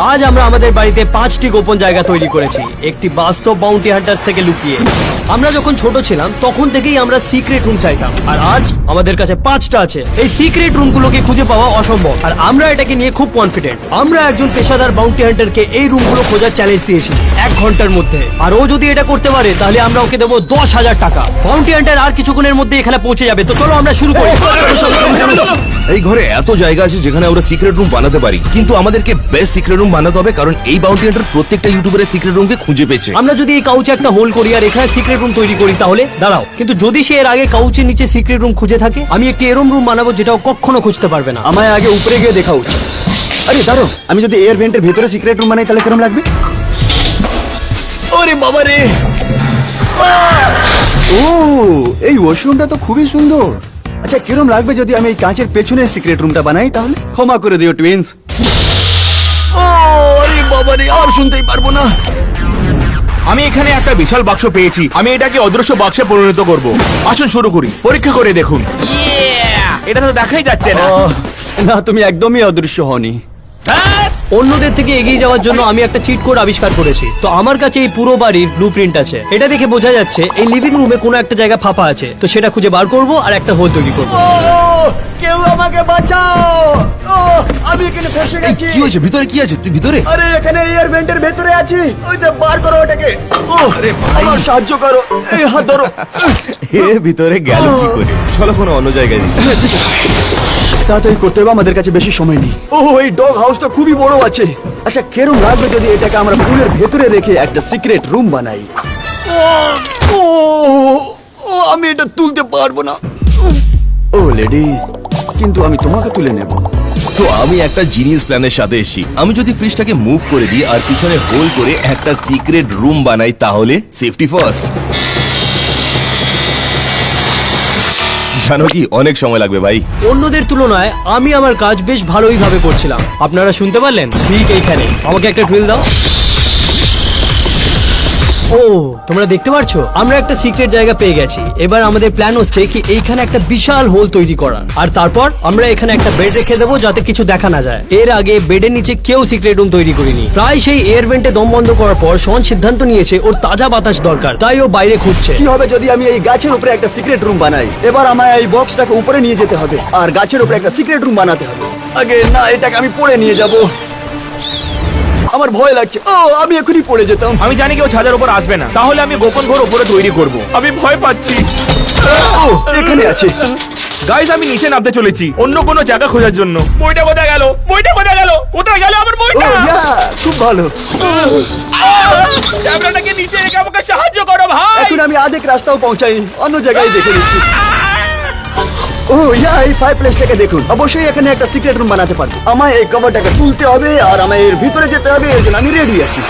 আজ আমরা আমাদের বাড়িতে 5টি গোপন জায়গা তৈরি করেছি, একটি বাস্তব বাউন্টি হান্টার থেকে লুকিয়ে। আমরা যখন ছোট ছিলাম তখন থেকেই আমরা সিক্রেট রুম চাইতাম, আর আজ আমাদের কাছে 5টা আছে। এই সিক্রেট রুমগুলোকে খুঁজে পাওয়া অসম্ভব, আর আমরা এটাকে নিয়ে খুব কনফিডেন্ট। আমরা একজন পেশাদার বাউন্টি হান্টারকে এই রুমগুলো খোঁজার চ্যালেঞ্জ দিয়েছি 1 ঘন্টার মধ্যে, আর ও যদি এটা করতে পারে তাহলে আমরা ওকে দেবো 10,000 টাকা। বাউন্টি হান্টার আর কিছুক্ষণের মধ্যে এখানে পৌঁছে যাবে, তো চলো আমরা শুরু করি। এই ঘরে এত জায়গা আছে যেখানে আমরা সিক্রেট রুম বানাতে পারি, কিন্তু আমাদেরকে বেস্ট সিক্রেট রুম বানাতে হবে, কারণ এই বাউন্টি হান্টার প্রত্যেকটা ইউটিউবারের সিক্রেট রুমকে খুঁজে পেয়েছে। আমরা যদি এই কাউচে একটা হোল করি আর এখানে সিক্রেট রুম তৈরি করি তাহলে দাঁড়াও, কিন্তু যদি সে এর আগে কাউচের নিচে সিক্রেট রুম খুঁজে থাকে, আমি একটি এরম রুম বানাবো যেটাও কখনো খুঁজতে পারবে না। আমায় আগে উপরে গিয়ে দেখা উচিত। আরে দাঁড়ো, আমি যদি এয়ার ভেন্টের ভেতরে সিক্রেট রুম বানাই তাহলে কেমন লাগবে? ওরে বাবা রে! ও, এই ওয়াশরুমটা তো খুবই সুন্দর। আচ্ছা, কিরম লাগবে যদি আমি এই কাঁচের পেছনে সিক্রেট রুমটা বানাই তাহলে? ক্ষমা করে দিও টুইন্স। ও আরে বাবা রে, আর শুনতেই পারবো না। আমি এখানে একটা বিশাল বাক্স পেয়েছি, আমি এটাকে অদৃশ্য বাক্সে পরিণত করব। আসুন শুরু করি, পরীক্ষা করে দেখুন। এটা তো দেখাই যাচ্ছে না। না, তুমি একদমই অদৃশ্য হওনি। অন্যদের থেকে এগিয়ে যাওয়ার জন্য আমি একটা চিট কোড আবিষ্কার করেছি। তো আমার কাছে এই পুরো বাড়ির ব্লুপ্রিন্ট আছে। এটা দেখে বোঝা যাচ্ছে এই লিভিং রুমে কোনো একটা জায়গা ফাঁপা আছে, তো সেটা খুঁজে বার করব আর একটা হোল তৈরি করব। কেউ আমাকে বাঁচাও! আমি এখানে ফেসে গেছি। কি হয়েছে? ভিতরে কি আছে? তুই ভিতরে? আরে এখানে এয়ার ভেন্টের ভেতরে আছি। ওই তো, বার করো ওটাকে। আরে ভাই, আমার সাহায্য করো। এই হাত ধরো। এ ভিতরে গেল কি করে? চলো কোনো অন্য জায়গায় যাই। তাড়াতাড়ি করতে হবে, আমাদের কাছে বেশি সময় নেই। ও, এই ডগ হাউসটা খুবই বড় আছে। আচ্ছা, কেরম লাগবে যদি এটাকে আমরা পুলের ভেতরে রেখে একটা সিক্রেট রুম বানাই? ও, আমি এটা তুলতে পারবো না। ও লেডি, কিন্তু আমি তোমাকে তুলে নেব। তো আমি একটা জিনিয়াস প্ল্যানের সাথে এসেছি। আমি যদি ফ্রিজটাকে মুভ করে দিই আর পিছনে হোল করে একটা সিক্রেট রুম বানাই তাহলে সেফটি ফার্স্ট। জানো কি, অনেক সময় লাগবে ভাই। অন্যদের তুলনায় আমি আমার কাজ বেশ ভালোই ভাবে করছিলাম। আপনারা শুনতে পারলেন? ঠিক এইখানে। আমাকে একটা ড্রিল দাও। ও, তোমরা দেখতে পারছো আমরা একটা সিক্রেট জায়গা পেয়ে গেছি। এবার আমাদের প্ল্যান হচ্ছে কি এইখানে একটা বিশাল হোল তৈরি করার, আর তারপর আমরা এখানে একটা বেড রেখে দেবো যাতে কিছু দেখা না যায়। এর আগে বেডের নিচে কেউ সিক্রেট রুম তৈরি করেনি। প্রায় সেই এয়ার ভেন্টে দম বন্ধ করার পর শন সিদ্ধান্ত নিয়েছে ওর তাজা বাতাস দরকার, তাই ও বাইরে খুঁজছে। কি হবে যদি আমি এই গাছের উপরে একটা সিক্রেট রুম বানাই? এবার আমায় এই বক্সটাকে উপরে নিয়ে যেতে হবে আর গাছের উপরে একটা সিক্রেট রুম বানাতে হবে। আগে না, এটাকে আমি পড়ে নিয়ে যাব। আমার ভয় লাগছে। ও, আমি এখনই পড়ে যেতাম। আমি জানি কেউ ছাদের উপর আসবে না, তাহলে আমি গোপন ঘর উপরে তৈরি করব। আমি ভয় পাচ্ছি। ও, এখানে আছে। গাইস, আমি নিচে নামতে চলেছি অন্য কোনো জায়গা খোঁজার জন্য। বইটা কোথায় গেল? বইটা কোথায় গেল? কোথায় গেল আমার ও বইটা? ইয়া, খুব ভালো। ক্যামেরাটাকে নিচে রেখে আমাকে সাহায্য করো ভাই। এখন আমি আধেক রাস্তাও পৌঁছাইনি, অন্য জায়গায় দেখে নিচ্ছি। ও ইয়া, এই ফায়ার প্লেসটাকে দেখুন। অবশ্যই এখানে একটা সিক্রেট রুম বানাতে পারবো। আমায় এই কভারটাকে তুলতে হবে আর আমায় এর ভিতরে যেতে হবে, এর জন্য আমি রেডি আছি।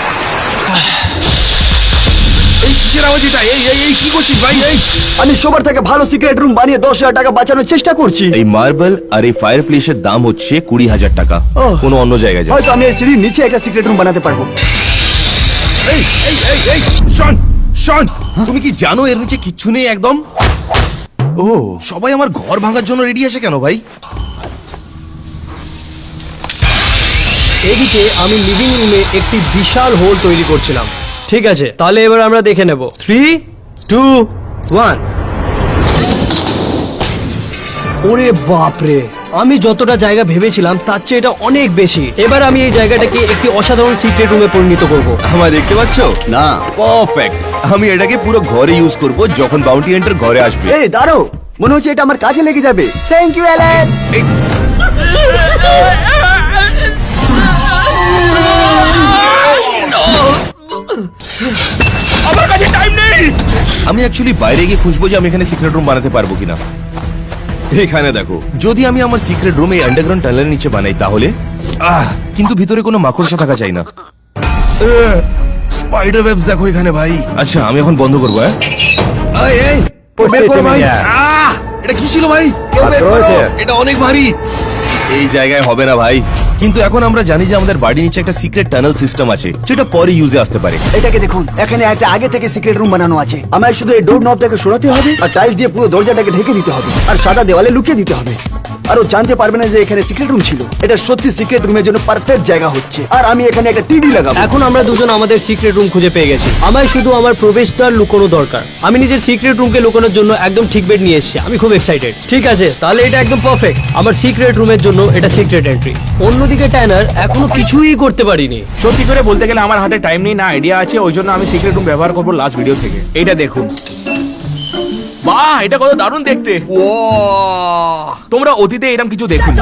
এই কিসের আওয়াজ এটা? এই এই এই কি করছিস ভাই? এই আমি সবার থেকে ভালো সিক্রেট রুম বানিয়ে 10,000 টাকা বাঁচানোর চেষ্টা করছি। এই মার্বেল আর এই ফায়ার প্লেসের দাম হচ্ছে 20,000 টাকা। ওহ। কোনো অন্য জায়গায় যাও। হয়তো আমি এই সিঁড়ির নিচে একটা সিক্রেট রুম বানাতে পারবো। এই এই এই এই শন শন, তুমি কি জানো এর নিচে কিচ্ছু নেই একদম? ও, সবাই আমার ঘর ভাঙার জন্য রেডি আছে কেন ভাই? এদিকে আমি লিভিং রুমে একটি বিশাল হোল তৈরি করছিলাম। ঠিক আছে, তাহলে এবার আমরা দেখে নেব। 3, 2, 1। ওরে বাপরে, আমি যতটা জায়গা ভেবেছিলাম তার চেয়ে এটা অনেক বেশি। এবার আমি এই জায়গাটাকে একটি অসাধারণ সিক্রেট রুমে পরিণত করব। আমায় দেখতে পাচ্ছ? না। পারফেক্ট। আমি এটাকে পুরো ঘরে ইউজ করব যখন বাউন্টি হান্টার ঘরে আসবে। এই দাঁড়ো, মনে হচ্ছে এটা আমার কাজে লেগে যাবে। Thank you Allen. এই, আমার কাছে টাইম নেই। আমি অ্যাকচুয়ালি বাইরে গিয়ে খুঁজবো যে আমি এখানে সিক্রেট রুম বানাতে পারবো কিনা। এখানে দেখো, যদি আমি আমার সিক্রেট রুম এই আন্ডারগ্রাউন্ড টানেলের নিচে বানাই তাহলে কিন্তু ভিতরে কোনো মাকড়সা থাকা চাই না। স্পাইডার ওয়েবস দেখো এখানে ভাই। আচ্ছা, আমি এখন বন্ধ করবো। এই এই বের করো ভাই। এটা কি ছিল ভাই? এটা অনেক ভারী, এই জায়গায় হবে না ভাই। কিন্তু এখন আমরা জানি যে আমাদের বাড়ির নিচে একটা সিক্রেট টানেল সিস্টেম আছে যেটা পরে ইউজে আসতে পারে। এটাকে দেখুন, এখানে একটা আগে থেকে সিক্রেট রুম বানানো আছে। আমায় শুধু এই ডোর নবটাকে সরাতে হবে আর টাইলস দিয়ে পুরো দরজাটাকে ঢেকে দিতে হবে আর সাদা দেওয়ালে লুকিয়ে দিতে হবে। আর ও জানতে পারবে না যে এখানে সিক্রেট রুম ছিল। এটা সত্যি সিক্রেট রুমের জন্য পারফেক্ট জায়গা হচ্ছে। আর আমি এখানে একটা টিভি লাগাবো। এখন আমরা দুজন আমাদের সিক্রেট রুম খুঁজে পেয়ে গেছি। আমার শুধু আমার প্রবেশদ্বার লুকোনো দরকার। আমি নিজের সিক্রেট রুমকে লুকানোর জন্য একদম ঠিক বেড নিয়ে এসেছি। আমি খুব এক্সাইটেড। ঠিক আছে, তাহলে এটা একদম পারফেক্ট। আমার সিক্রেট রুমের জন্য এটা সিক্রেট এন্ট্রি। অন্যদিকে ট্যানার এখনো কিছুই করতে পারিনি। সত্যি করে বলতে গেলে আমার হাতে টাইম নেই, না আইডিয়া আছে, ওই জন্য আমি সিক্রেট রুম ব্যবহার করবো লাস্ট ভিডিও থেকে। এইটা দেখুন, বাহ, এটা কত দারুণ দেখতে। তোমরা অতীতে এরকম কিছু দেখুন।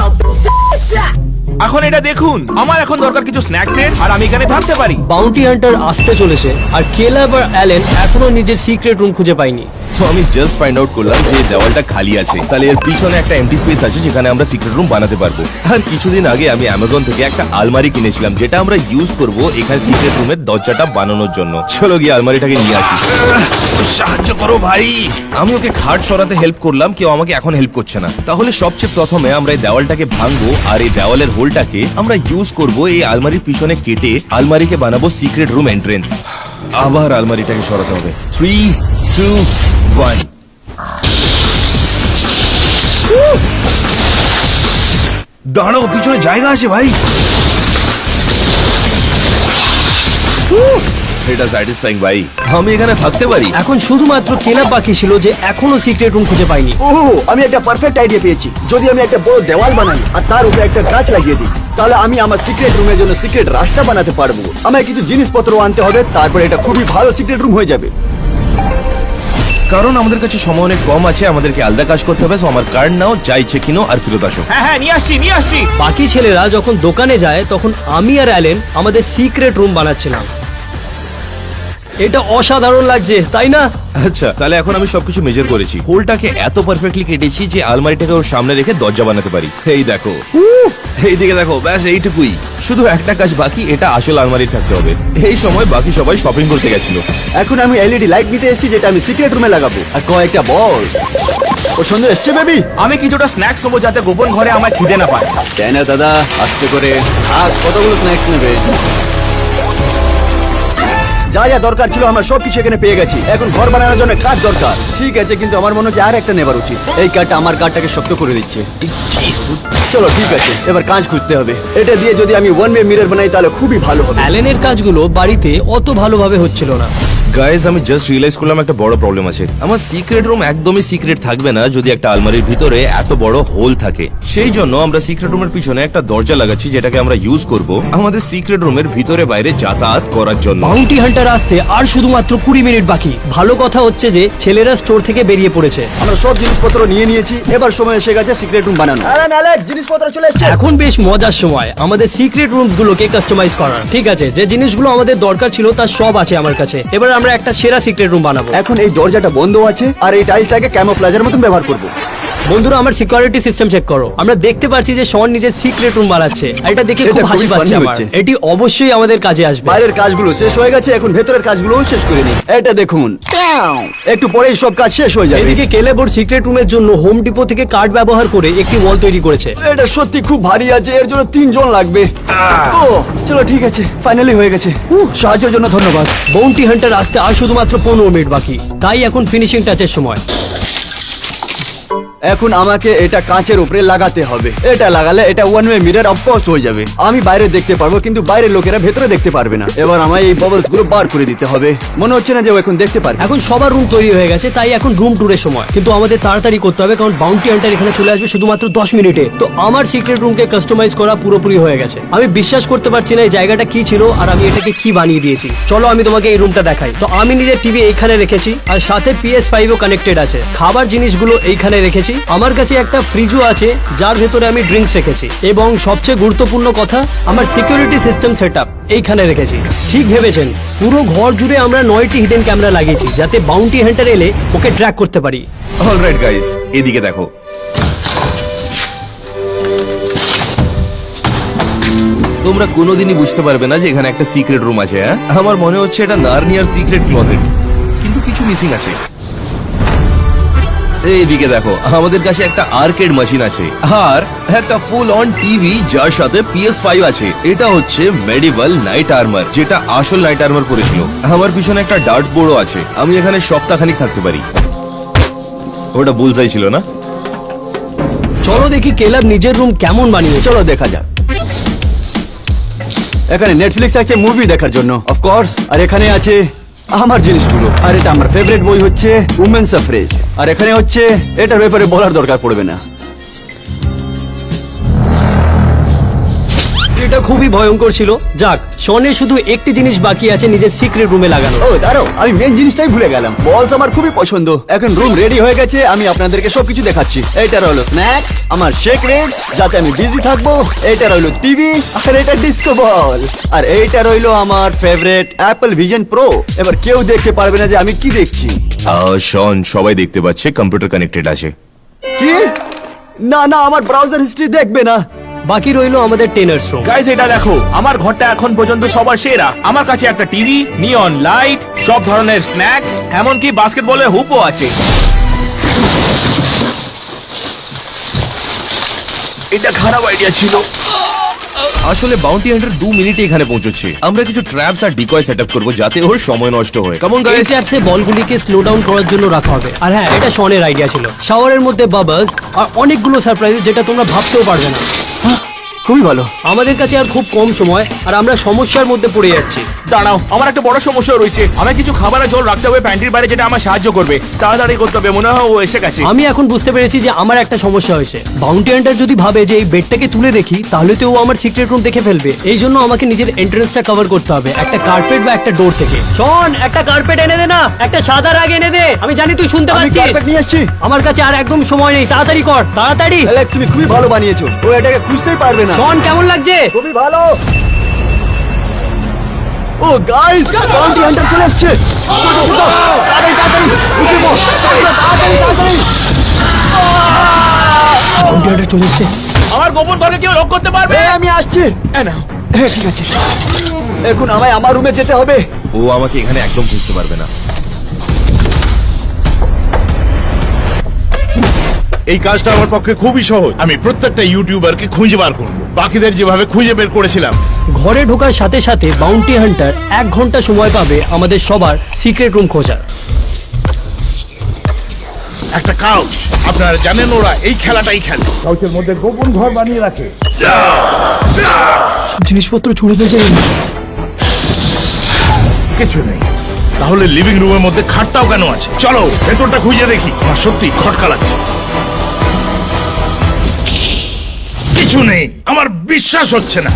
এখন এটা দেখুন, আমার এখন দরকার কিছু স্ন্যাক্স এর, আর আমি এখানে থাকতে পারি। বাউন্টি হান্টার আসতে চলেছে, আর কেলাব আর অ্যালেন এখনো নিজের সিক্রেট রুম খুঁজে পাইনি। তো আমি জাস্ট ফাইন্ড আউট করলাম যে এই দেওয়ালটা খালি আছে, তাহলে এর পিছনে একটা এমটি স্পেস আছে যেখানে আমরা সিক্রেট রুম বানাতে পারবো। আর কিছুদিন আগে আমি অ্যামাজন থেকে একটা আলমারি কিনেছিলাম যেটা আমরা ইউজ করব এখানে সিক্রেট রুমের দরজাটা বানানোর জন্য। চলো গিয়ে আলমারিটাকে নিয়ে আসি। সাহায্য করো ভাই। আমি ওকে খাট সরাতে হেল্প করলাম, কেউ আমাকে এখন হেল্প করছে না। তাহলে সবচেয়ে প্রথমে আমরা এই দেওয়ালটাকে ভাঙবো, আর এই দেওয়ালের হোলটাকে আমরা ইউজ করব এই আলমারির পিছনে কেটে আলমারিকে বানাবো সিক্রেট রুম এন্ট্রেন্স। আবার আলমারিটাকে সরাতে হবে। 3, 2, 1। দাঁড়াও, পিছনে জায়গা আছে ভাই। এটা স্যাটিসফাইং ভাই, আমি এখানে থাকতে পারি। এখন শুধুমাত্র কেলাব বাকি ছিল যে এখনো সিক্রেট রুম খুঁজে পাইনি। ওহ, আমি একটা পারফেক্ট আইডিয়া পেয়েছি। যদি আমি একটা বড় দেওয়াল বানাই আর তার উপরে একটা গাছ লাগিয়ে দিই, তাহলে আমি আমার সিক্রেট রুমের জন্য সিক্রেট রাস্তা বানাতে পারবো। আমায় কিছু জিনিসপত্র আনতে হবে, তারপরে এটা খুবই ভালো সিক্রেট রুম হয়ে যাবে। কারণ আমাদের কাছে সময় অনেক কম আছে, আমাদেরকে আলাদা কাজ করতে হবে। তো আমার কার্ড নাও, যা ইচ্ছে কিনো আর ফেরত আসো। হ্যাঁ হ্যাঁ, নিয়ে আসছি নিয়ে আসছি। বাকি ছেলেরা যখন দোকানে যায় তখন আমি আর অ্যালেন আমাদের সিক্রেট রুম বানাচ্ছিলাম। এটা অসাধারণ লাগছে, তাই না? আচ্ছা, তাহলে এখন আমি সবকিছু মেজার করেছি। হোলটাকে এত পারফেক্টলি কেটেছি যে আলমারিটাকে ওর সামনে রেখে দরজা বানাতে পারি। এই দেখো, এই দিকে দেখো, ব্যাস এইটুকুই। শুধু একটা কাজ বাকি, এটা আসল আলমারি থাকতে হবে। এই সময় বাকি সবাই শপিং করতে গেছিল। এখন আমি এলইডি লাইট নিতে এসেছি যেটা আমি সিক্রেট রুমে লাগাবো, আর কয়েকটা বল। পছন্দ এসছে বেবি? আমি কিছুটা স্ন্যাক্স নেবো যাতে গোপন ঘরে আমার খিদে না পায়। তাই না দাদা? আস্তে করে। আজ কতগুলো স্ন্যাক্স নেবে? যা যা দরকার ছিল আমরা সবকিছু এখানে পেয়ে গেছি। এখন ঘর বানানোর জন্য কাঠ দরকার। ঠিক আছে, কিন্তু আমার মনে হচ্ছে আর একটা নেবার উচিত। এই কাঠটা আমার কাঠটাকে শক্ত করে দিচ্ছে। চলো ঠিক আছে, এবার কাঁচ খুঁজতে হবে। এটা দিয়ে যদি আমি ওয়ান ওয়ে মিরর বানাই তাহলে খুবই ভালো হবে। অ্যালেনের কাজগুলো বাড়িতে অত ভালোভাবে হচ্ছিল না। গাইজ, আমি জাস্ট রিয়েলাইজ করলাম একটা বড় প্রবলেম আছে। আমার সিক্রেট রুম একদমই সিক্রেট থাকবে না যদি একটা আলমারির ভিতরে এত বড় হোল থাকে। সেই জন্য আমরা সিক্রেট রুমের পিছনে একটা দরজা লাগাচ্ছি যেটাকে আমরা ইউজ করব আমাদের সিক্রেট রুমের ভিতরে বাইরে যাতায়াত করার জন্য। বাউন্টি হান্টার আসতে আর শুধুমাত্র 20 মিনিট বাকি। ভালো কথা হচ্ছে যে ছেলেরা স্টোর থেকে বেরিয়ে পড়েছে। আমরা সব জিনিসপত্র নিয়ে নিয়েছি, এবার সময় এসে গেছে সিক্রেট রুম বানানো। জিনিসপত্র চলে এসেছে। এখন বেশ মজার সময় আমাদের সিক্রেট রুমস গুলোকে কাস্টমাইজ করার। ঠিক আছে, যে জিনিসগুলো আমাদের দরকার ছিল তার সব আছে আমার কাছে। এবার আমরা একটা সেরা সিক্রেট রুম বানাবো। এখন এই দরজাটা বন্ধ আছে আর এই টাইলসটাকে ক্যামোফ্লেজের মতন ব্যবহার করব। বন্ধুরা, আমার সিকিউরিটি সিস্টেম চেক করো। আমরা দেখতে পাচ্ছি যে শন নিজের সিক্রেট রুম বানাচ্ছে। আর এটা দেখে এটা খুব হাসি খুবই পাচ্ছে funny আমার। হচ্ছে। এটি অবশ্যই আমাদের কাজে আসবে। বাইরের কাজগুলো শেষ হয়ে গেছে, এখন ভেতরের কাজগুলোও শেষ করে নিই। এটা দেখুন, একটু পরেই সব কাজ শেষ হয়ে যাবে। এদিকে কেলেবোর সিক্রেট রুমের জন্য হোম ডিপো থেকে কার্ড ব্যবহার করে একটি ওয়াল তৈরি করেছে। এটা সত্যি খুব ভারী আছে, এর জন্য 3 জন লাগবে। ও চলো ঠিক আছে, ফাইনালি হয়ে গেছে। সাহায্যের জন্য ধন্যবাদ। বাউন্টি হান্টার আসতে আর শুধুমাত্র 15 মিনিট বাকি, তাই এখন ফিনিশিং টাচের সময়। এখন আমাকে এটা কাঁচের উপরে লাগাতে হবে। এটা লাগালে এটা ওয়ান ওয়ে মিরর অফকোর্স হয়ে যাবে। আমি বাইরে দেখতে পারবো, কিন্তু বাইরের লোকেরা ভেতরে দেখতে পারবে না। এবার আমায় এই বাবলস গুলো বার করে দিতে হবে। মনে হচ্ছে না যে ও এখন দেখতে পারবে। এখন সবার রুম তৈরি হয়ে গেছে, তাই এখন রুম ট্যুরের সময়। কিন্তু আমাদের তাড়াতাড়ি করতে হবে, কারণ বাউন্টি হান্টার এখানে চলে আসবে শুধুমাত্র 10 মিনিটে। তো আমার সিক্রেট রুমকে কাস্টমাইজ করা পুরোপুরি হয়ে গেছে। আমি বিশ্বাস করতে পারছি না এই জায়গাটা কি ছিল আর আমি এটাকে কি বানিয়ে দিয়েছি। চলো আমি তোমাকে এই রুমটা দেখাই। তো আমি নিজের টিভি এইখানে রেখেছি, আর সাথে PS5 ও কানেক্টেড আছে। খাবার জিনিসগুলো এইখানে রেখেছি। আমার কাছে একটা ফ্রিজও আছে যার ভেতরে আমি ড্রিঙ্কস রেখেছি। এবং সবচেয়ে গুরুত্বপূর্ণ কথা, আমার সিকিউরিটি সিস্টেম সেটআপ এইখানে রেখেছি। ঠিক ভেবেছেন, পুরো ঘর জুড়ে আমরা 9টি হিডেন ক্যামেরা লাগিয়েছি যাতে বাউন্টি হান্টার এলে ওকে ট্র্যাক করতে পারি। অলরাইট গাইস, এদিকে দেখো। তোমরা কোনোদিনই বুঝতে পারবে না যে এখানে একটা সিক্রেট রুম আছে। হ্যাঁ, আমার মনে হচ্ছে এটা নার্নিয়ার সিক্রেট ক্লোজেট, কিন্তু কিছু মিসিং আছে। এইদিকে দেখো, আমাদের কাছে একটা আর্কেড মেশিন আছে আর একটা ফুল অন টিভি যার সাথে PS5 আছে। এটা হচ্ছে মেডিভাল নাইট আর্মার, যেটা আসল নাইট আর্মার পরেছিল। আমার পিছনে একটা ডার্ট বোর্ডও আছে, আমি এখানে সপ্তাহখানিক থাকতে পারি। ওটা বুলসাই ছিল না? চলো দেখি কেলাব নিজের রুম কেমন বানিয়েছে। চলো দেখা যাক। এখানে নেটফ্লিক্স আছে মুভি দেখার জন্য অফকোর্স, আর এখানে আছে আমার জিনিসগুলো, আর এটা আমার ফেভারিট বই হচ্ছে উমেন সাফরেজ, আর এখানে হচ্ছে এটার ব্যাপারে বলার দরকার পড়বে না। এটা খুবই ভয়ঙ্কর ছিল। যাক, শনের শুধু একটি জিনিস বাকি আছে নিজের সিক্রেট রুমে লাগানো। ও দাঁড়াও, আমি মেন জিনিসটাই ভুলে গেলাম। বলস আমার খুবই পছন্দ। এখন রুম রেডি হয়ে গেছে, আমি আপনাদেরকে সবকিছু দেখাচ্ছি। এটা রইলো স্ন্যাক্স, আমার শেক রেটস যাতে আমি বিজি থাকবো, এটা রইলো টিভি, আর এটা ডিস্কো বল, আর এইটা রইলো আমার ফেভারিট অ্যাপল ভিশন প্রো। এবার কেউ দেখতে পারবে না যে আমি কি দেখছি। শন, সবাই দেখতে পাচ্ছে কম্পিউটার কানেক্টেড আছে। কি? না না, আমার ব্রাউজার হিস্ট্রি দেখবে না। বাকি রইলো আমাদের টেনার্স রুম। গাইস এটা দেখো, আমার ঘরটা এখন পর্যন্ত সবার সেরা। আমার কাছে একটা টিভি, নিয়ন লাইট, সব ধরনের স্ন্যাক্স, এমনকি বাস্কেটবলের হুপও আছে। এটা খারাপ আইডিয়া ছিল। আসলে বাউন্টি হান্টার 2 মিনিটে এখানে পৌঁছচ্ছে। আমরা কিছু ট্র্যাপস আর ডিকয় সেটআপ করব যাতে ওর সময় নষ্ট হয়। কেমন এই গাইস? ট্র্যাপসে বলগুলিকে স্লো ডাউন করার জন্য রাখা হবে। আর হ্যাঁ, এটা শনের আইডিয়া ছিল। শাওয়ারের মধ্যে বাবলস আর অনেকগুলো সারপ্রাইজ যেটা তোমরা ভাবতেও পারবে না। খুবই ভালো। আমাদের কাছে আর খুব কম সময়, আর আমরা সমস্যার মধ্যে পড়ে যাচ্ছি। দাঁড়াও, আমার একটা বড় সমস্যা রয়েছে। আমি কিছু খাবার আর জল রাখতে হবে প্যান্টির বাইরে, যেটা আমার সাহায্য করবে। তাড়াতাড়ি করতে হবে, মনে হয় ও এসে গেছে। আমি এখন বুঝতে পেরেছি যে আমার একটা সমস্যা হয়েছে। বাউন্টি হান্টার যদি ভাবে যে এই বেডটাকে তুলে দেখি, তাহলে তো ও আমার সিক্রেট রুম দেখে ফেলবে। এই জন্য আমাকে নিজের এন্ট্রান্সটা কভার করতে হবে একটা কার্পেট বা একটা ডোর থেকে। শোন, একটা কার্পেট এনে দে না, একটা সাদা রাগ এনে দে। আমি জানি তুই শুনতে আমি পাচ্ছিস। কার্পেট নিয়ে আসছি। আমার কাছে আর একদম সময় নেই, তাড়াতাড়ি কর, তাড়াতাড়ি। অ্যালেক্স, তুমি খুবই ভালো বানিয়েছো। ও এটাকে খুঁজতেই পারবে না। শোন, কেমন লাগছে? খুবই ভালো। ও গাইস, বাউন্টি হান্টার চলে আসছে। ছোটো, ছোটো, তাড়াতাড়ি তাড়াতাড়ি উঠে পড়, তাড়াতাড়ি তাড়াতাড়ি। বাউন্টি হান্টার চলে এসেছে। আমার গোপন ঘরে কেউ লক করতে পারবে? আমি আসছি। এ নাও। হ্যাঁ ঠিক আছে, এখন আমায় আমার রুমে যেতে হবে। ও আমাকে এখানে একদম বুঝতে পারবে না। এই কাজটা আমার পক্ষে খুবই সহজ। আমি প্রত্যেকটা ইউটিউবারকে খুঁজে বার করব, বাকিদের যেভাবে খুঁজে বের করেছিলাম। ঘরে ঢোকার সাথে সাথে বাউন্টি হান্টার 1 ঘন্টা সময় পাবে আমাদের সবার সিক্রেট রুম খোঁজার। একটা কাউচ, আপনারা জানেন ওরা এই খেলাটাই খেলে। কাউচের মধ্যে গোপন ঘর বানিয়ে রাখে। সব জিনিসপত্র চুরি হয়ে যায়। কিছু নেই, তাহলে লিভিং রুমের মধ্যে খাটটাও কেন আছে? চলো ভেতরটা খুঁজে দেখি। আমার সত্যি খটকা লাগছে। কিছু নেই, আমার বিশ্বাস হচ্ছে না।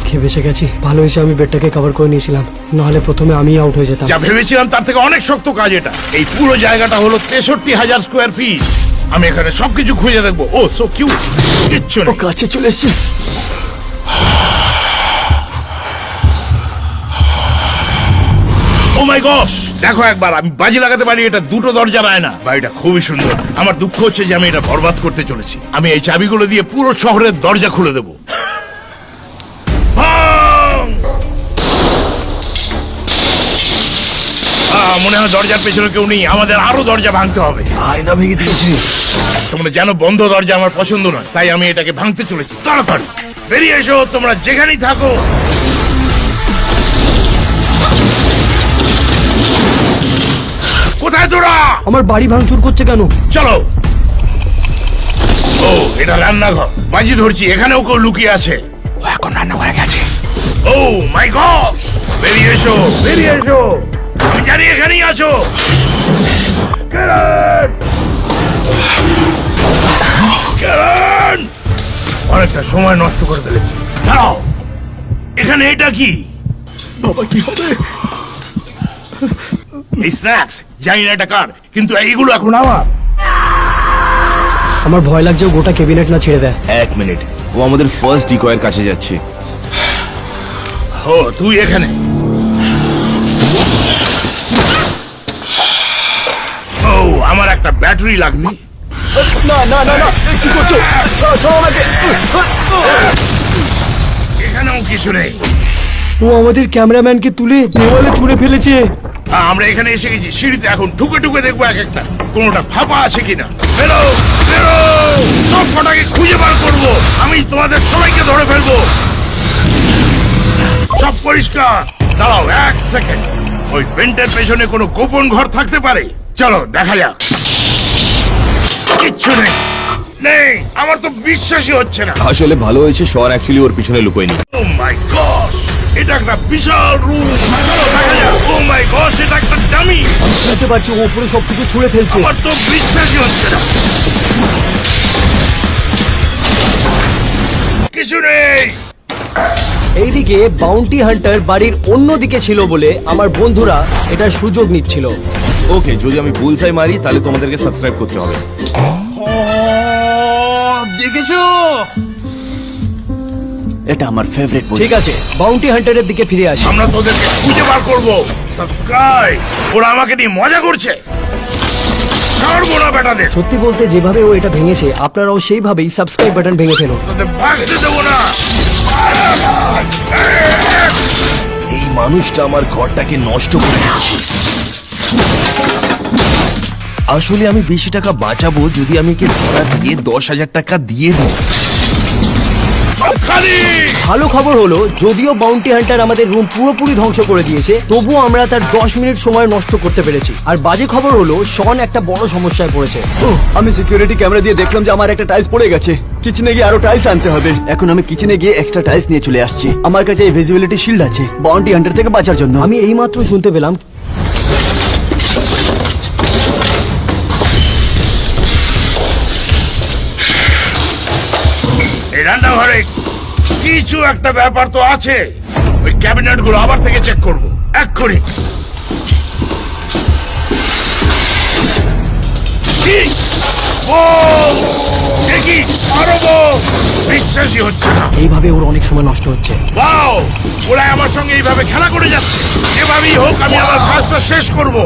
খেয়ে বেঁচে গেছি। ভালো হয়েছে আমি বেডটাকে কভার করে নিয়েছিলাম, নাহলে প্রথমে আমি আউট হয়ে যেতাম। যা ভেবেছিলাম তার থেকে অনেক শক্ত কাজ এটা। এই পুরো জায়গাটা হলো 63,000 স্কোয়ার ফিট। আমি এখানে সবকিছু খুঁজে দেখবো। ও সো কিউট। কিচ্ছু ও নেই। কাছে চলে এসছে। ও মাই গস, দেখো একবার, আমি বাজি লাগাতে পারি এটা 2টো দরজার আয়না। বাড়িটা খুবই সুন্দর। আমার দুঃখ হচ্ছে যে আমি এটা বরবাদ করতে চলেছি। আমি এই চাবিগুলো দিয়ে পুরো শহরের দরজা খুলে দেবো। ভাঙ! মনে হয় দরজার পেছনে কেউ নেই। আমাদের আরো দরজা ভাঙতে হবে। আয়না ভেঙে দিয়েছে। তোমরা জানো বন্ধ দরজা আমার পছন্দ নয়, তাই আমি এটাকে ভাঙতে চলেছি। তাড়াতাড়ি বেরিয়ে এসো, তোমরা যেখানেই থাকো। কোথায় তোরা? আমার বাড়ি ভাঙচুর করছে কেন? চলো। ও, এটা রান্নাঘর। বাজি ধরছি এখানেও কেউ লুকিয়ে আছে। ও এখন রান্নাঘরে গেছে। ও মাই গড, বেরিয়ে এসো, বেরিয়ে এসো। আমি জানি এখানেই আছো। কারণ অনেকটা সময় নষ্ট করে ফেলেছি। দাঁড়াও, এখানে এটা কি? বাবা কি হবে? এই স্ন্যাক্স, জানি না এটা কার, কিন্তু এইগুলো এখন আমার। আমার ভয় লাগছে ও গোটা ক্যাবিনেট না ছেড়ে দেয়। 1 মিনিট, ও আমাদের ফার্স্ট ডিকয়ের কাছে যাচ্ছে। ও তুই এখানে। ও, আমার একটা ব্যাটারি লাগবে। না না না না, কি করছো? ছাড়ো, ছাড়ো আমাকে। এখানেও কিছু নেই। ও আমাদের ক্যামেরাম্যানকে তুলে দেওয়ালে ছুঁড়ে ফেলেছে। আমরা এখানে এসে গেছি। সিঁড়িতে এখন ঠুকে ঠুকে দেখবো এক একটা, কোনোটা ফাঁপা আছে কিনা। বেরো বেরো, সব কটাকে খুঁজে বার করবো। আমি তোমাদের সবাইকে ধরে ফেলবো। সব পরিষ্কার। দাঁড়াও 1 সেকেন্ড। ওই পেন্টের পেছনে কোনো গোপন ঘর থাকতে পারে। চলো দেখা যাক। কিচ্ছু নেই। নেই, আমার তো বিশ্বাসই হচ্ছে না। আসলে ভালো হয়েছে শন অ্যাকচুয়ালি ওর পিছনে লুকোয়নি। ও মাই গড, এটা একটা বিশাল রুম। চলো দেখা যাক। ও মাই গড, এটা একটা ডামি। শুনতে পাচ্ছি ও উপরে সবকিছু ছুঁড়ে ফেলছে। আমার তো বিশ্বাসই হচ্ছে না। কিছু নেই। এইদিকে বাউন্টি হান্টার বাড়ির অন্য দিকে ছিল বলে আমার বন্ধুরা এটার সুযোগ নিচ্ছিল। ওকে, যদি আমি বুলসাই মারি তাহলে তোমাদেরকে সাবস্ক্রাইব করতে হবে। দেখেছো? এটা আমার ফেভারিট। ঠিক আছে, বাউন্টি হান্টারের দিকে ফিরে আসি। আমরা তোদেরকে খুঁজে বার করবো। সাবস্ক্রাইব। ওরা আমাকে নিয়ে মজা করছে। ছাড়বো না বেটাদের। সত্যি বলতে যেভাবে ও এটা ভেঙেছে, আপনারাও সেইভাবেই সাবস্ক্রাইব বাটন ভেঙে ফেলুন। তোদের ভাগতে দেবো না। এই মানুষটা আমার ঘরটাকে নষ্ট করে দিচ্ছে। আসলে আমি বেশি টাকা বাঁচাবো যদি আমি একে ধরা দিয়ে 10,000 টাকা দিয়ে দিই। সব খালি। ভালো খবর হলো, যদিও বাউন্টি হান্টার আমাদের রুম পুরোপুরি ধ্বংস করে দিয়েছে, তবুও আমরা তার 10 মিনিট সময় নষ্ট করতে পেরেছি। আর বাজে খবর হলো, শন একটা বড় সমস্যায় পড়েছে। আমি সিকিউরিটি ক্যামেরা দিয়ে দেখলাম যে আমার একটা টাইলস পড়ে গেছে। কিচেনে গিয়ে আরো টাইলস আনতে হবে। এখন আমি কিচেনে গিয়ে এক্সট্রা টাইলস নিয়ে চলে আসছি। আমার কাছে এই ভিজিবিলিটি শিল্ড আছে বাউন্টি হান্টার থেকে বাঁচার জন্য। আমি এইমাত্র শুনতে পেলাম এই রান্নাঘরে কিছু একটা ব্যাপার তো আছে। ওই ক্যাবিনেট গুলো আবার থেকে চেক করবো এক্ষুনি। কি? বল! দেখি আরো বল! বিশ্বাসই হচ্ছে না। এইভাবে ওর অনেক সময় নষ্ট হচ্ছে। ওয়াও! ওরা আমার সঙ্গে এইভাবে খেলা করে যাচ্ছে। এভাবেই হোক আমি আমার কাজটা শেষ করব।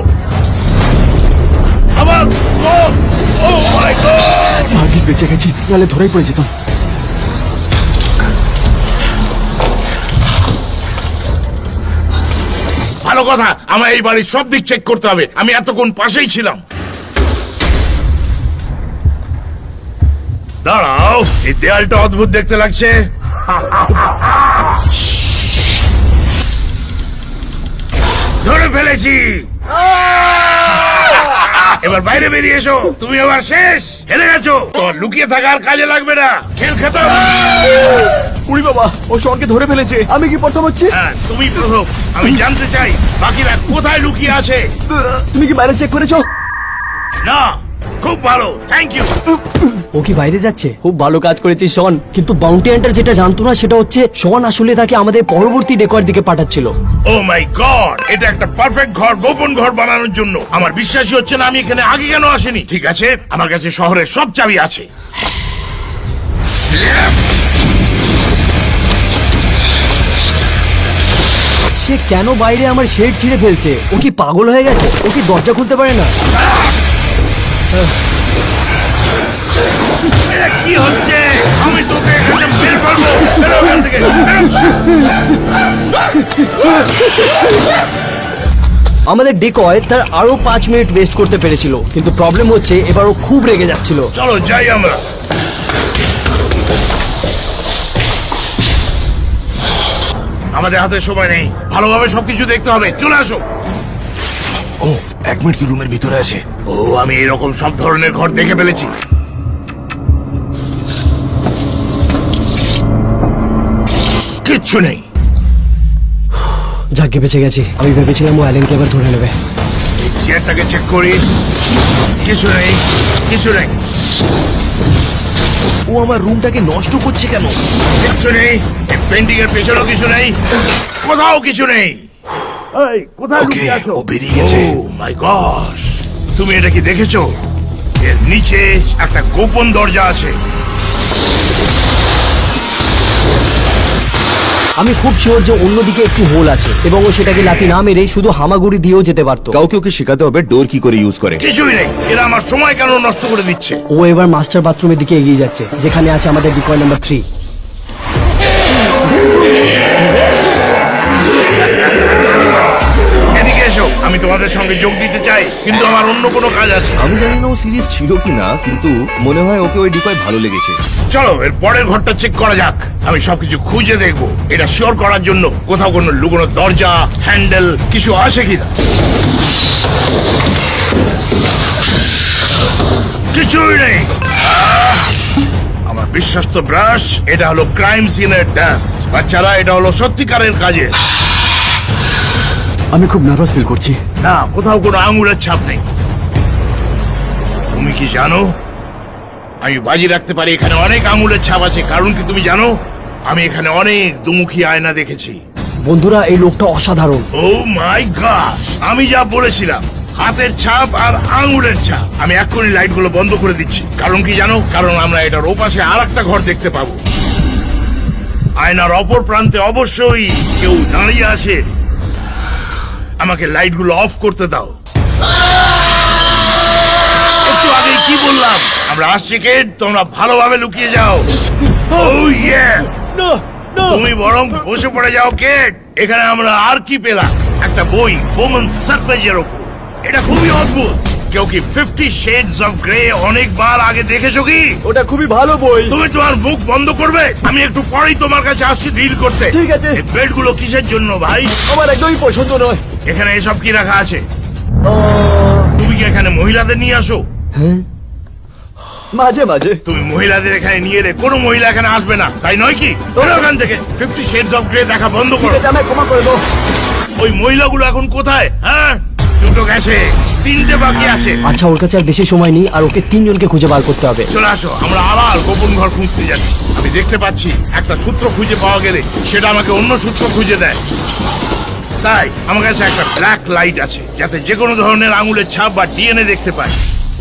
আবার ও মাই গড! ভাগ্যিস বেঁচে গেছি, নাহলে ধরেই পড়ে যেতাম। ভালো কথা, আমার এই বাড়ির সব দিক চেক করতে হবে। আমি এতক্ষণ পাশেই ছিলাম। দাঁড়াও, এই দেয়ালটা অদ্ভুত দেখতে লাগছে। ধরে ফেলেছি। এবার বাইরে বেরিয়ে এসো। তুমি এবার শেষ, হেরে গেছো। তোর লুকিয়ে থাকার কাজে লাগবে না। খেল খেতাম। উড়ি বাবা, ও শনকে ধরে ফেলেছে। আমি কি প্রথম হচ্ছি? হ্যাঁ, তুমি প্রথম। আমি জানতে চাই বাকিরা কোথায় লুকিয়ে আছে। তুমি কি বাইরে চেক করেছো? না, খুব ভালো, থ্যাংক ইউ। ও কি বাইরে যাচ্ছে? খুব ভালো কাজ করেছিস শন। কিন্তু বাউন্টি হান্টার যেটা জানতো না সেটা হচ্ছে, শন আসলে তাকে আমাদের পরবর্তী ডেকর দিকে পাঠাচ্ছিল। ও মাই গড, এটা একটা পারফেক্ট ঘর, গোপন ঘর বানানোর জন্য। আমার বিশ্বাসই হচ্ছে না আমি এখানে আগে কেন আসিনি। ঠিক আছে, আমার কাছে শহরের সব চাবি আছে। সে কেন বাইরে আমার শেড ছিঁড়ে ফেলছে? ও কি পাগল হয়ে গেছে? ও কি দরজা খুলতে পারে না? এটা কি হচ্ছে? আমি তোকে এখানে বের করবো। বেরো এখান থেকে, বেরো। আমাদের ডেকয় তার আরো 5 মিনিট ওয়েস্ট করতে পেরেছিল, কিন্তু প্রবলেম হচ্ছে এবার ও খুব রেগে যাচ্ছিল। চলো যাই আমরা। আমাদের হাতে সময় নেই, ভালোভাবে সবকিছু দেখতে হবে। চলে আসো। ও 1 মিনিট কি রুমের ভিতরে আছে? ও, আমি এরকম সব ধরনের ঘর দেখে ফেলেছি। কিচ্ছু নেই। যাকে বেঁচে গেছি। আমি ভেবেছিলাম ও অ্যালেনকে এবার ধরে নেবে। এই চেয়ারটাকে চেক করি। কিছু নেই, কিছু নেই, ও আমার রুমটাকে নষ্ট করছে কেন? কিচ্ছু নেই। এই পেন্টিং এর পেছনেও কিছু নেই, কোথাও কিছু নেই। এই, কোথায় ওকে, লুকিয়ে আছো? ও বেরিয়ে গেছে। ও মাই গড, তুমি এটা কি দেখেছো? এর নিচে একটা গোপন দরজা আছে। আমি খুব শিওর যে অন্যদিকে একটি হোল আছে এবং ও সেটাকে লাথি না মেরে শুধু হামাগুড়ি দিয়েও যেতে পারতো। কাউকে ওকে শেখাতে হবে ডোর কি করে ইউজ করে। কিছুই নেই। এরা আমার সময় কেন নষ্ট করে দিচ্ছে? ও এবার মাস্টার বাথরুমের দিকে এগিয়ে যাচ্ছে, যেখানে আছে আমাদের ডিকয় নাম্বার 3। এদিকে এসো, আমি তোমাদের সঙ্গে যোগ দিতে চাই, কিন্তু আমার অন্য কোনো কাজ আছে। আমি জানি না ও সিরিয়াস ছিল কিনা, কিন্তু মনে হয় ওকে ওই ডিকয় ভালো লেগেছে। চলো এর পরের ঘরটা চেক করা যাক। আমি সবকিছু খুঁজে দেখবো, এটা শিওর করার জন্য কোথাও কোনো লুকোনো দরজা, হ্যান্ডেল কিছু আছে কিনা। কিছুই নেই। আমার বিশ্বস্ত ব্রাশ, এটা হলো ক্রাইম সিনের ডাস্ট। বাচ্চারা, এটা হলো সত্যিকারের কাজে। আমি খুব নার্ভাস ফিল করছি। না, কোথাও কোনো আঙুলের ছাপ নেই। তুমি কি জানো, আমি বাজি রাখতে পারি এখানে অনেক আঙুলের ছাপ আছে। কারণ কি তুমি জানো, আমি এখানে অনেক দুমুখী আয়না দেখেছি। বন্ধুরা, এই লোকটা অসাধারণ। ও মাই গড, আমি যা বলেছিলাম, হাতের ছাপ আর আঙুলের ছাপ। আমি এক্ষুনি লাইটগুলো বন্ধ করে দিচ্ছি। কারণ কি জানো, কারণ আমরা এটার ওপাশে আর একটা ঘর দেখতে পাবো। আয়নার অপর প্রান্তে অবশ্যই কেউ দাঁড়িয়ে আছে। আমাকে লাইটগুলো অফ করতে দাও। একটু আগে কি বললাম, আমরা আসছি কেট, তোমরা ভালোভাবে লুকিয়ে যাও। ও ইয়ে, না, না। তুমি বরং বসে পড়ে যাও কেট। এখানে আমরা আর কি পেলাম, একটা বই, ওম্যান সারফেজের ওপর। এটা খুবই অদ্ভুত। কেউ কি 50 Shades of Grey অনেকবার আগে দেখেছো কি? ওটা খুবই ভালো বই। তুমি তোমার মুখ বন্ধ করবে? আমি একটু পরেই তোমার কাছে আসছি ডিল করতে। ঠিক আছে। এই বেডগুলো কিসের জন্য ভাই? আমার একদমই পছন্দ নয়। এখানে এসব কি রাখা আছে? তুমি কি এখানে মহিলাদের নিয়ে আসো? মাঝে মাঝে। তুমি মহিলাদের এখানে নিয়ে এলে কোনো মহিলা এখানে আসবে না, তাই নয় কি? বেরো এখান থেকে। 50 Shades of Grey দেখা বন্ধ করো। ঠিক আছে, আমায় ক্ষমা করে দাও। ওই মহিলাগুলো এখন কোথায়? হ্যাঁ, দুটো গেছে, 3টে বাকি আছে। আচ্ছা, ওর কাছে আর বেশি সময় নেই, আর ওকে 3 জনকে খুঁজে বার করতে হবে। চলে আসো, আমরা আবার গোপন ঘর খুঁজতে যাচ্ছি। আমি দেখতে পাচ্ছি একটা সূত্র খুঁজে পাওয়া গেলে সেটা আমাকে অন্য সূত্র খুঁজে দেয়। তাই আমার কাছে একটা ব্ল্যাক লাইট আছে, যাতে যে কোনো ধরনের আঙুলের ছাপ বা ডিএনএ দেখতে পাই।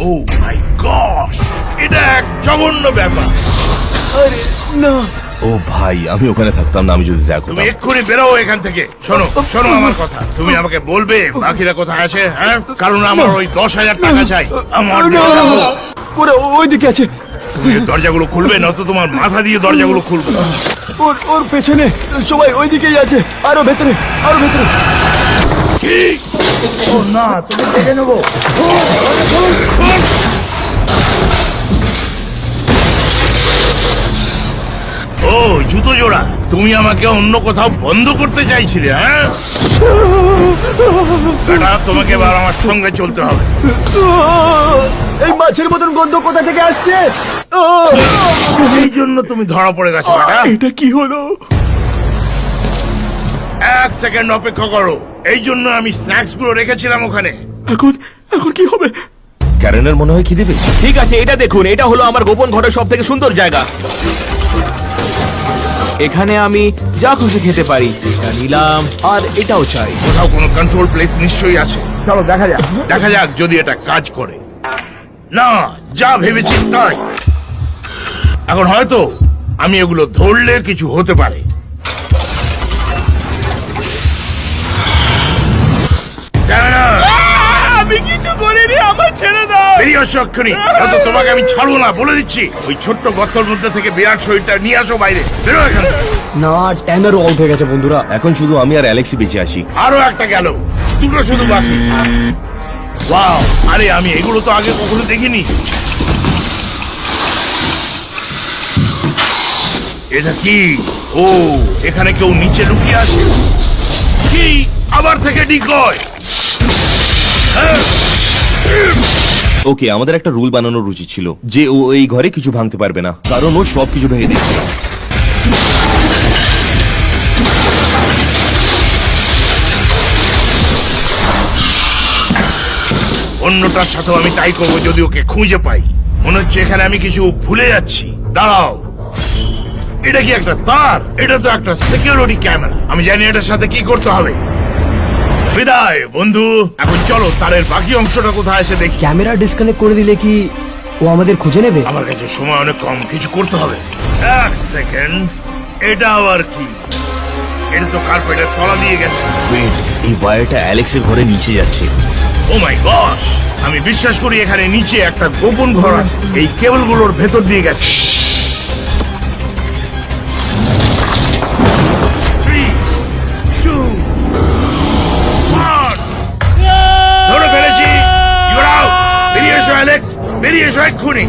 ও মাই গড, এটা এক জঘন্য ব্যাপার। আরে না। ও ভাই, আমি ওখানে থাকতাম না, আমি যদি দেখো। তুমি এক্ষুনি বেরো এখান থেকে। শোনো শোনো আমার কথা, তুমি আমাকে বলবে বাকিরা কোথায় আছে। হ্যাঁ, কারণ আমার ওই 10,000 টাকা চাই। আমার দেবো। ওরা ওইদিকে আছে। তুমি এই দরজাগুলো খুলবে, নয়তো তোমার মাথা দিয়ে দরজাগুলো খুলবে। ওর ওর পেছনে সবাই ওইদিকেই আছে। আরো ভেতরে, আরো ভেতরে। কি? ও না, তুমি দেখে নেবো। ও জুতো জোড়া, তুমি আমাকে অন্য কোথাও বন্ধ করতে চাইছিলে? হ্যাঁ, বেটা, তোমাকে এবার আমার সঙ্গে চলতে হবে। এই মাছের মতন গন্ধ কোথা থেকে আসছে? এই জন্য তুমি ধরা পড়ে গেছো বেটা। এটা কি হলো? 1 সেকেন্ড অপেক্ষা করো। এই জন্য আমি স্ন্যাক্স গুলো রেখেছিলাম ওখানে। এখন এখন কি হবে? ক্যারেনের মনে হয় খিদে পেয়েছে। ঠিক আছে, এটা দেখুন, এটা হলো আমার গোপন ঘরের সব থেকে সুন্দর জায়গা। এখানে আমি যা খুশি খেতে পারি। এটা নিলাম, আর এটাও চাই। কোথাও কোনো কন্ট্রোল প্লেস নিশ্চয়ই আছে। চলো দেখা যাক, দেখা যাক যদি এটা কাজ করে। না, যা ভেবেছি তাই। এখন হয়তো আমি এগুলো ধরলে কিছু হতে পারে। আমি কিছু করিনি, আমার ছেড়ে দাও। বেরিয়ে আসো এক্ষুনি, নয়তো তোমাকে আমি ছাড়বো না বলে দিচ্ছি। ওই ছোট্ট গর্তের মধ্যে থেকে বিরাট শরীরটা নিয়ে আসো বাইরে। বেরো এখানে। না, ট্যানারও আউট হয়ে গেছে বন্ধুরা। এখন শুধু আমি আর অ্যালেক্সই বেঁচে আছি। আরো একটা গেল, দুটো শুধু বাকি। ওয়াও, আরে আমি এগুলো তো আগে কখনো দেখিনি। এটা কি? ও, এখানে কেউ নিচে লুকিয়ে আছে। কি? আবার থেকে ডিকয়। ওকে, আমাদের একটা রুল বানানোর উচিত ছিল যে ও এই ঘরে কিছু ভাঙতে পারবে না, কারণ ও সব কিছু ভেঙে দিচ্ছে। অন্যটার সাথেও আমি তাই করবো যদি ওকে খুঁজে পাই। মনে হচ্ছে এখানে আমি কিছু ভুলে যাচ্ছি। দাঁড়াও, এটা কি একটা তার? এটা তো একটা সিকিউরিটি ক্যামেরা। আমি জানি এটার সাথে কি করতে হবে। বিদায় বন্ধু, এখন চলো তারের বাকি অংশটা কোথায় আছে দেখি। ক্যামেরা ডিসকানেক্ট করে দিলে কি ও আমাদের খুঁজে নেবে? আমার কাছে সময় অনেক কম, কিছু করতে হবে। 1 সেকেন্ড, এটা আবার কি? এটা তো কার্পেটের তলা দিয়ে গেছে। ওয়েট, এই ওয়্যারটা অ্যালেক্সের ঘরে নিচে যাচ্ছে। ও মাই গশ, আমি বিশ্বাস করি এখানে নিচে একটা গোপন ঘর আছে। এই কেবলগুলোর ভেতর দিয়ে গেছে। 3, 2, 1, ধরে ফেলেছি। You're out. বেরিয়ে এসো অ্যালেক্স, বেরিয়ে এসো এক্ষুনি।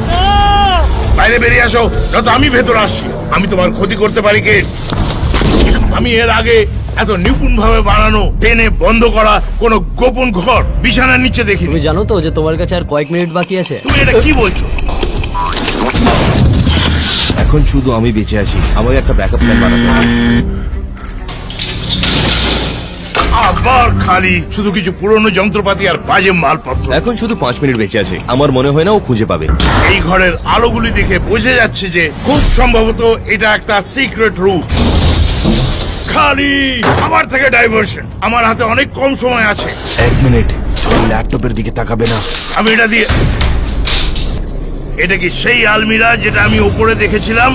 বাইরে বেরিয়ে আসো, নয়তো আমি ভেতর আসছি। আমি তোমার ক্ষতি করতে পারি কে? আমি এর আগে এত নিপুণ ভাবে বানানো, টেনে বন্ধ করা কোন গোপন ঘর বিছানার নিচে দেখিনি। তুমি জানো তো যে তোমার কাছে আর কয়েক মিনিট বাকি আছে? তুমি এটা কি বলছো? এখন এখন শুধু আমি বেঁচে আছি, আমাকে একটা ব্যাকআপ প্ল্যান বানাতে হবে। আবার খালি শুধু কিছু পুরনো যন্ত্রপাতি আর বাজে মালপত্র। এখন শুধু 5 মিনিট বেঁচে আছে, আমার মনে হয় না ও খুঁজে পাবে। এই ঘরের আলোগুলি দেখে বোঝা যাচ্ছে যে খুব সম্ভবত এটা একটা সিক্রেট রুম। খালি আমার থেকে ডাইভার্সন। আমার হাতে অনেক কম সময় আছে। 1 মিনিট, ল্যাপটপের দিকে তাকাবে না। আমি এটা দিয়ে, এটা কি সেই আলমিরা যেটা আমি উপরে দেখেছিলাম?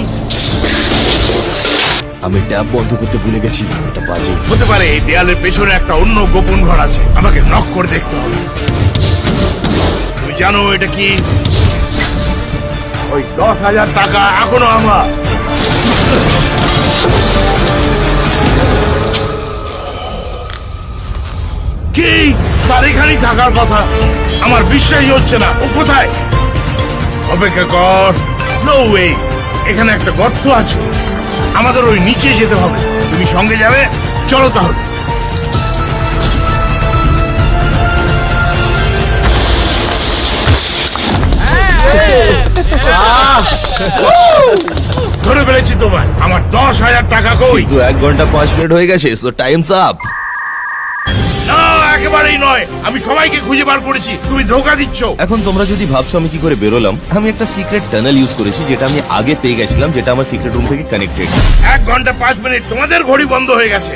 আমি ট্যাব বন্ধ করতে ভুলে গেছি, এটা বাজে। হতে পারে এই দেয়ালের পেছনে একটা অন্য গোপন ঘর আছে, আমাকে নক করে দেখতে হবে। তুমি জানো এটা কি? ওই 10,000 টাকা এখনো আমার। কি তার এখানেই থাকার কথা? আমার বিশ্বাসই হচ্ছে না। ও কোথায়? অপেক্ষা কর। নো ওয়ে, এখানে একটা গর্ত আছে, আমাদের ওই নিচে যেতে হবে। তুমি সঙ্গে যাবে? চলো তাহলে। ধরে ফেলেছি তোমায়। আমার 10,000 টাকা কই? কিন্তু 1 ঘন্টা 5 মিনিট হয়ে গেছে, সো টাইমস আপ। না, একেবারেই নয়। আমি সবাইকে খুঁজে বার করেছি, তুমি ধোকা দিচ্ছ। এখন তোমরা যদি ভাবছো আমি কি করে বেরোলাম, আমি একটা সিক্রেট টানেল ইউজ করেছি যেটা আমি আগে পেয়ে গেছিলাম, যেটা আমার সিক্রেট রুম থেকে কানেক্টেড। 1 ঘন্টা 5 মিনিট তোমাদের ঘড়ি বন্ধ হয়ে গেছে।